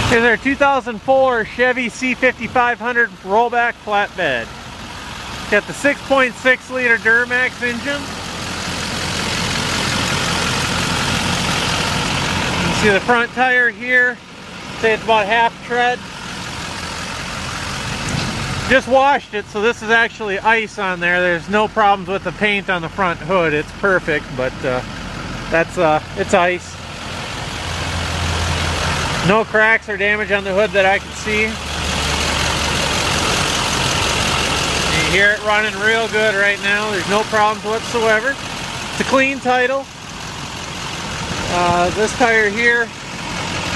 Here's our 2004 Chevy C5500 rollback flatbed. Got the 6.6 liter Duramax engine. You can see the front tire here. Say it's about half tread. Just washed it, so this is actually ice on there. There's no problems with the paint on the front hood. It's perfect, but it's ice. No cracks or damage on the hood that I can see. You hear it running real good right now. There's no problems whatsoever. It's a clean title. This tire here,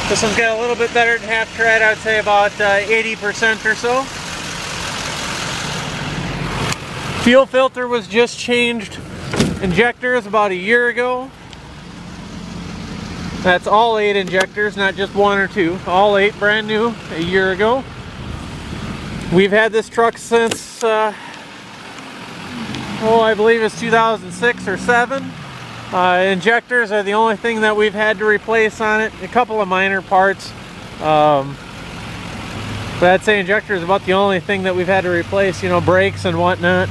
this one's got a little bit better than half tread. I'd say about 80% or so. Fuel filter was just changed. Injectors about a year ago. That's all 8 injectors, not just 1 or 2. All 8 brand new a year ago. We've had this truck since, I believe it's 2006 or 7. Injectors are the only thing that we've had to replace on it. A couple of minor parts. But I'd say injector is about the only thing that we've had to replace, you know, brakes and whatnot.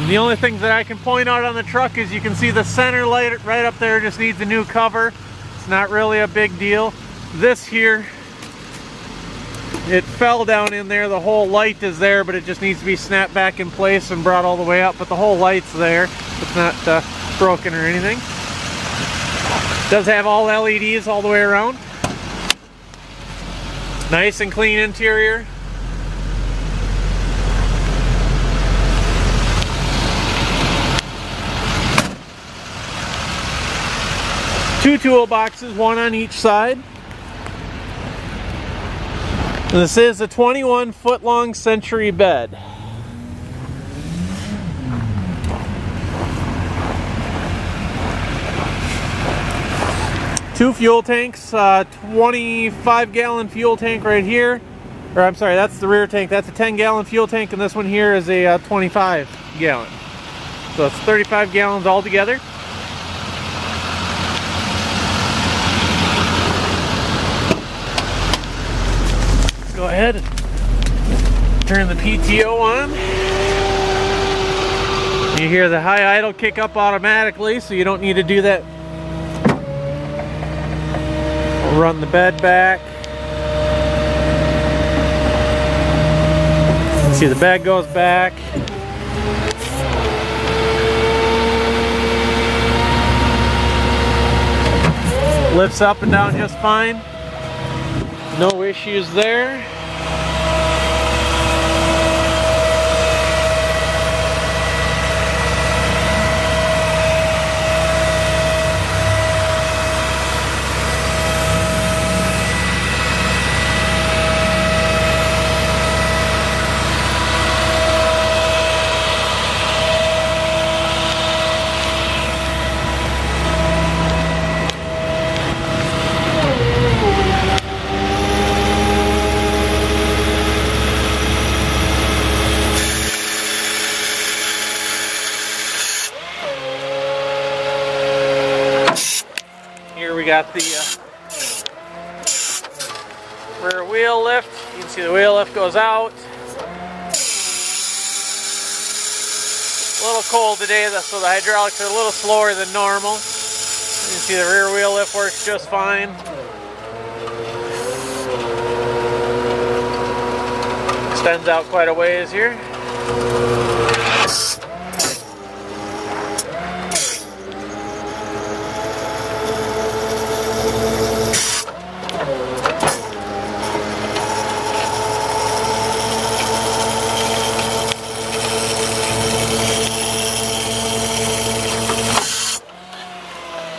The only things that I can point out on the truck is you can see the center light right up there just needs a new cover. It's not really a big deal. This here, it fell down in there. The whole light is there, but it just needs to be snapped back in place and brought all the way up. But the whole light's there. It's not broken or anything. It does have all LEDs all the way around. Nice and clean interior. Two toolboxes, one on each side. This is a 21-foot long Century bed. Two fuel tanks, 25-gallon fuel tank right here. Or I'm sorry, that's the rear tank. That's a 10-gallon fuel tank, and this one here is a 25-gallon. So it's 35 gallons altogether. Go ahead and turn the PTO on. You hear the high idle kick up automatically, so you don't need to do that. We'll run the bed back. See, the bed goes back. Lifts up and down just fine. No issues there. We got the rear wheel lift. You can see the wheel lift goes out. A little cold today, so the hydraulics are a little slower than normal. You can see the rear wheel lift works just fine. Extends out quite a ways here.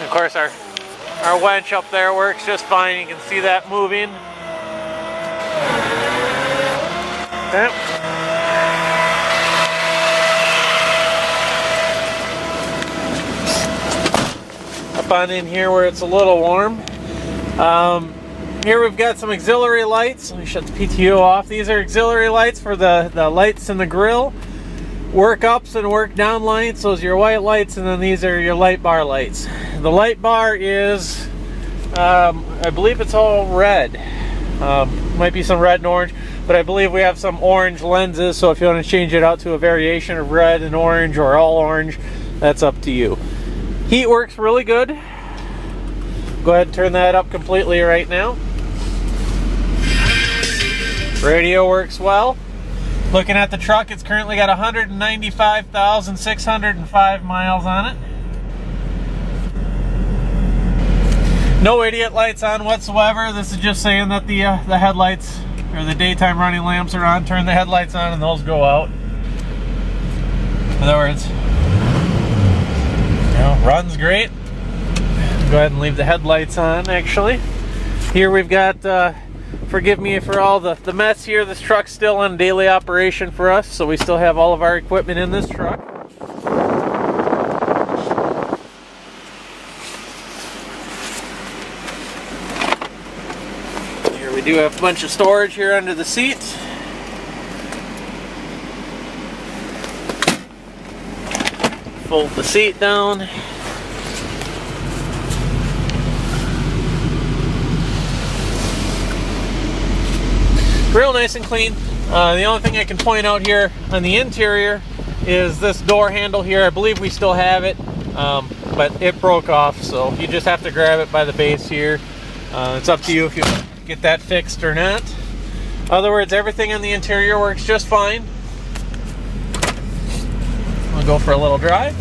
Of course, our winch up there works just fine. You can see that moving. Okay. Up on in here where it's a little warm. Here we've got some auxiliary lights. Let me shut the PTO off. These are auxiliary lights for the lights in the grill. Work ups and work down lights. Those are your white lights, and then these are your light bar lights. The light bar is I believe it's all red. Might be some red and orange, but I believe we have some orange lenses, so if you want to change it out to a variation of red and orange or all orange, that's up to you. Heat works really good. Go ahead and turn that up completely right now. Radio works well. Looking at the truck, it's currently got 195,605 miles on it. No idiot lights on whatsoever. This is just saying that the headlights, or the daytime running lamps, are on. Turn the headlights on and those go out. In other words, runs great. Go ahead and leave the headlights on, actually. Here we've got, forgive me for all the mess here, this truck's still in daily operation for us, so we still have all of our equipment in this truck. Here we do have a bunch of storage here under the seat. Fold the seat down. Real nice and clean. The only thing I can point out here on the interior is this door handle here. I believe we still have it, but it broke off, so you just have to grab it by the base here. It's up to you if you get that fixed or not. In other words, everything on the interior works just fine. We'll go for a little drive.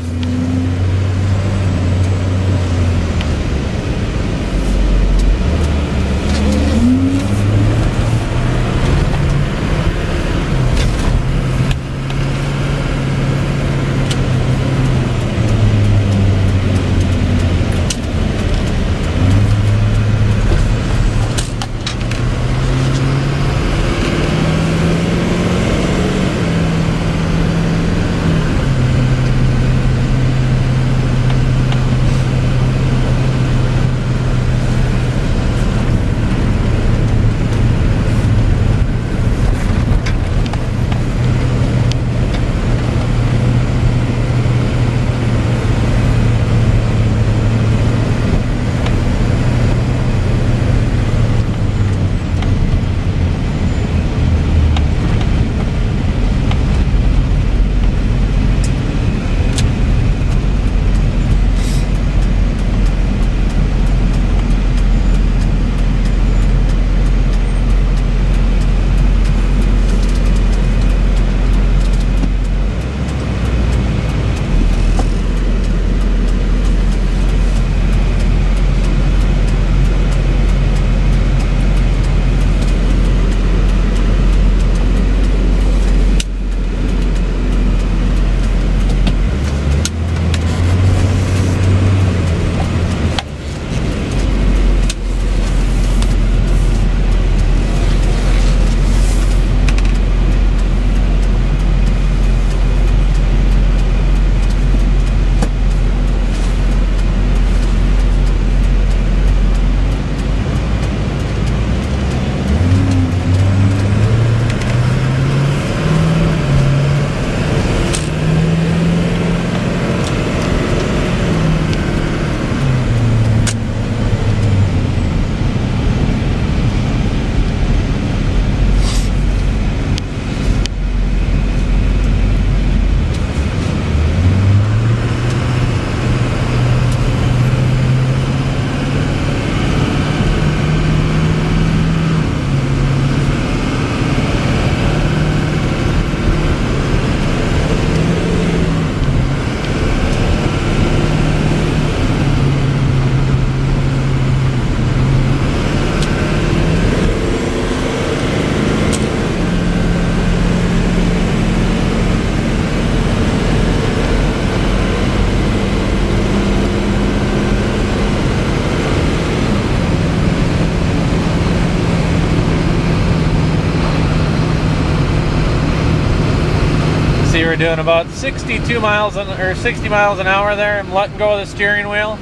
We're doing about 60 miles an hour there. I'm letting go of the steering wheel.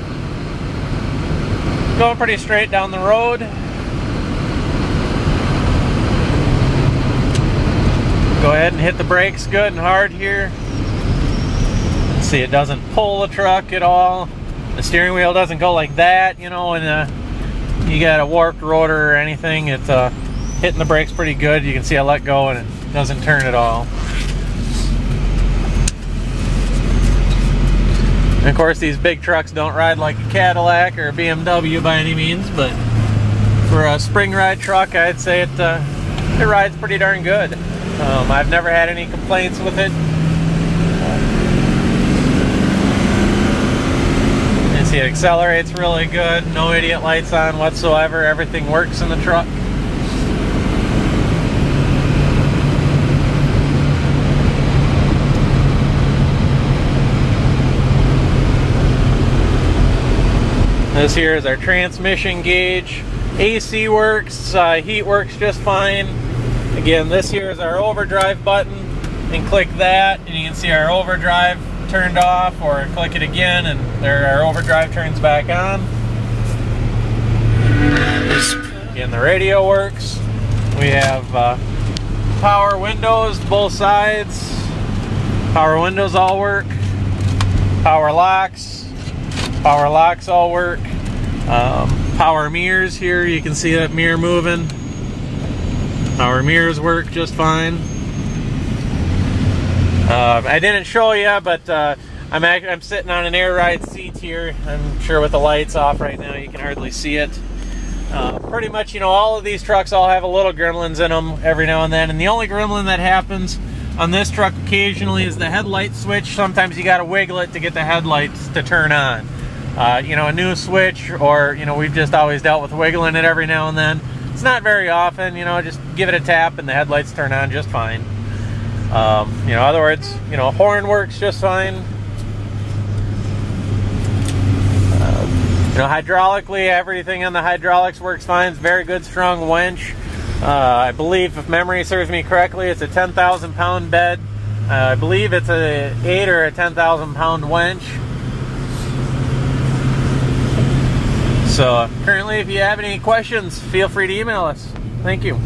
Going pretty straight down the road. Go ahead and hit the brakes good and hard here. See, it doesn't pull the truck at all. The steering wheel doesn't go like that, you know, in you got a warped rotor or anything, it's hitting the brakes pretty good. You can see I let go and it doesn't turn at all. And of course, these big trucks don't ride like a Cadillac or a BMW by any means, but for a spring ride truck, I'd say it rides pretty darn good. I've never had any complaints with it. You see it accelerates really good, no idiot lights on whatsoever, everything works in the truck. This here is our transmission gauge. AC works, heat works just fine. Again, this here is our overdrive button, and click that and you can see our overdrive turned off, or click it again and there our overdrive turns back on. Again, the radio works. We have power windows both sides. Power windows all work. Power locks all work. Power mirrors here, you can see that mirror moving. Power mirrors work just fine. I didn't show you, but I'm sitting on an air ride seat here. I'm sure with the lights off right now you can hardly see it. Pretty much, you know, all of these trucks all have a little gremlins in them every now and then, and the only gremlin that happens on this truck occasionally is the headlight switch. Sometimes you got to wiggle it to get the headlights to turn on. You know, a new switch, or, you know, we've just always dealt with wiggling it every now and then. It's not very often, you know, just give it a tap and the headlights turn on just fine. You know, in other words, you know, horn works just fine. You know, hydraulically, everything on the hydraulics works fine. It's very good, strong winch. I believe, if memory serves me correctly, it's a 10,000 pound bed. I believe it's a 8 or a 10,000 pound winch. So currently, if you have any questions, feel free to email us. Thank you.